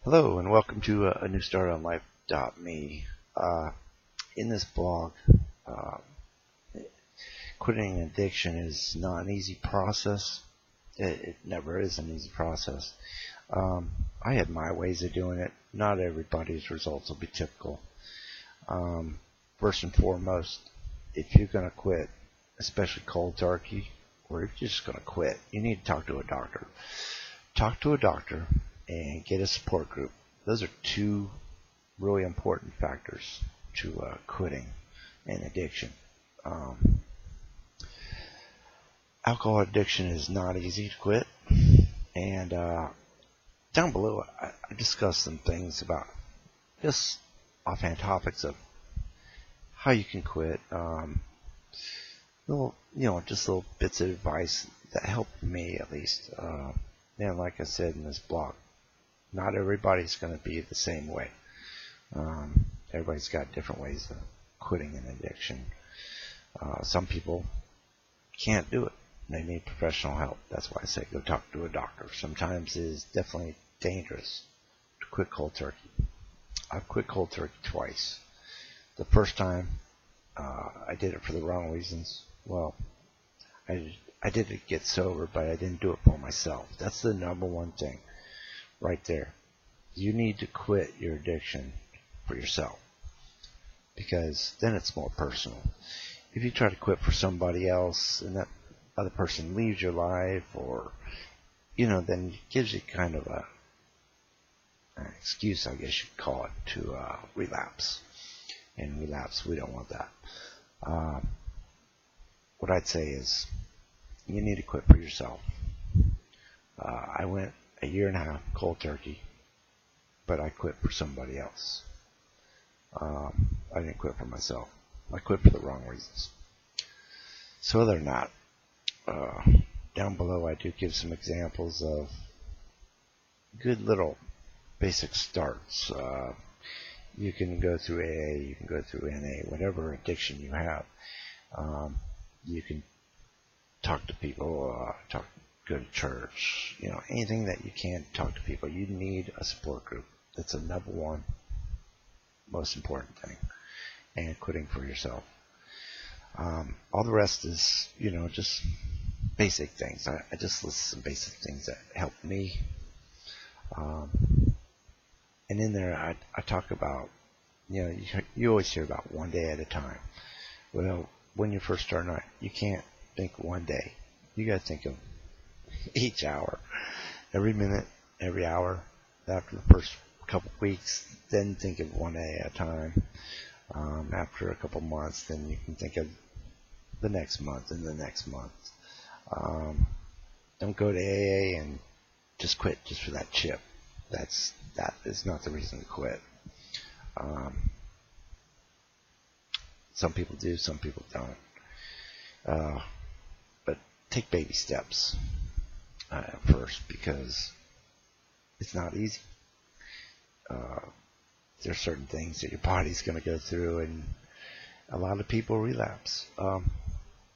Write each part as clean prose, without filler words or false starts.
Hello and welcome to a new start on life.me. In this blog, uh, quitting addiction is not an easy process. It never is an easy process. I had my ways of doing it. Not everybody's results will be typical. First and foremost, if you're going to quit, especially cold turkey, or if you're just going to quit, you need to talk to a doctor. Talk to a doctor and get a support group. Those are two really important factors to quitting an addiction. Alcohol addiction is not easy to quit, and down below I discussed some things about just offhand topics of how you can quit. Just little bits of advice that helped me at least. And like I said in this blog, not everybody's going to be the same way. Everybody's got different ways of quitting an addiction. Some people can't do it. They need professional help. That's why I say go talk to a doctor. Sometimes it is definitely dangerous to quit cold turkey. I've quit cold turkey twice. The first time, I did it for the wrong reasons. Well, I did it to get sober, but I didn't do it for myself. That's the number one thing right there. You need to quit your addiction for yourself, because then it's more personal. If you try to quit for somebody else and that other person leaves your life, or then it gives you kind of an excuse, I guess you'd call it, to relapse. And relapse, we don't want that. What I'd say is you need to quit for yourself. I went a year and a half cold turkey, but I quit for somebody else. I didn't quit for myself. I quit for the wrong reasons. So other than that, down below I do give some examples of good little basic starts. You can go through AA, you can go through NA, whatever addiction you have. You can talk to people, go to church, anything that you can talk to people. You need a support group. That's the number one most important thing. And quitting for yourself. All the rest is, just basic things. I just list some basic things that helped me. And in there, I talk about, you always hear about one day at a time. Well, when you first start out, you can't think one day. You got to think of each hour, every minute, every hour. After the first couple weeks, then think of one day at a time. After a couple months, then you can think of the next month and the next month. Don't go to AA and just quit just for that chip. That is not the reason to quit. Some people do, some people don't. But take baby steps first, because it's not easy. There's certain things that your body's going to go through, and a lot of people relapse.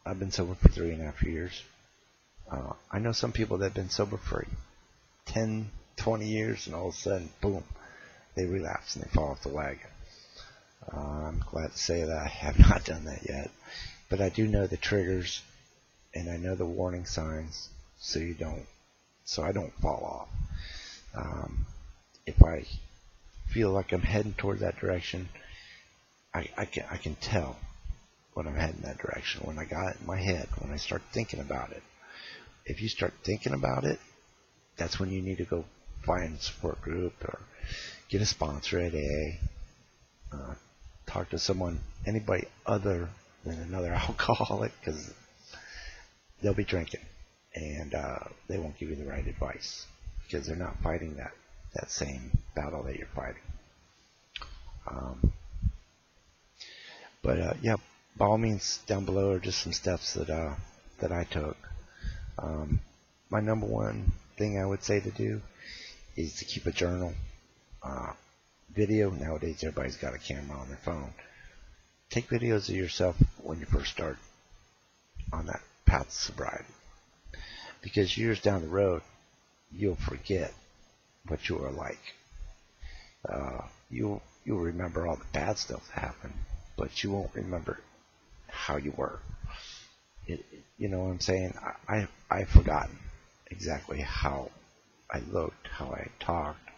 I've been sober for 3.5 years. I know some people that have been sober for 10, 20 years, and all of a sudden, boom, they relapse and they fall off the wagon. I'm glad to say that I have not done that yet, but I do know the triggers, and I know the warning signs, so I don't fall off. If I feel like I'm heading toward that direction, I can tell when I'm heading that direction. When I got it in my head, when I start thinking about it. If you start thinking about it, that's when you need to go find a support group or get a sponsor at AA. Talk to someone, anybody other than another alcoholic, because they'll be drinking, and they won't give you the right advice, because they're not fighting that same battle that you're fighting. Yeah, by all means, down below are just some steps that I took. My number one thing I would say to do is to keep a journal. Video, nowadays everybody's got a camera on their phone. Take videos of yourself when you first start on that path to sobriety, because years down the road you'll forget what you were like. You'll remember all the bad stuff that happened, but you won't remember how you were. You know what I'm saying? I've forgotten exactly how I looked, how I talked,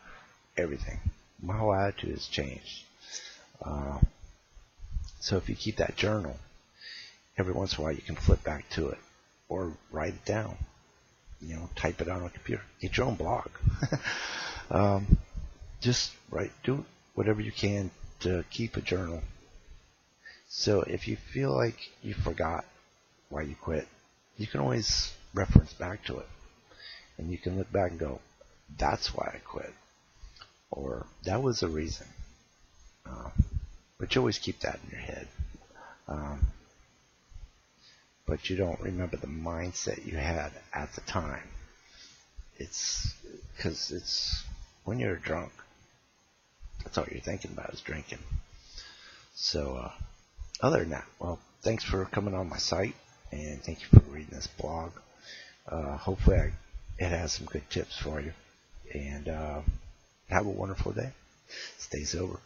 everything. My whole attitude has changed. Uh, so if you keep that journal, every once in a while you can flip back to it or write it down. You know, type it on a computer. Get your own blog. um, just do whatever you can to keep a journal. So if you feel like you forgot why you quit, you can always reference back to it. And you can look back and go, that's why I quit. Or that was the reason. But you always keep that in your head. Um, but you don't remember the mindset you had at the time. It's because it's when you're drunk, that's all you're thinking about is drinking. So other than that, well, thanks for coming on my site, and thank you for reading this blog. Hopefully it has some good tips for you. And have a wonderful day. Stay sober.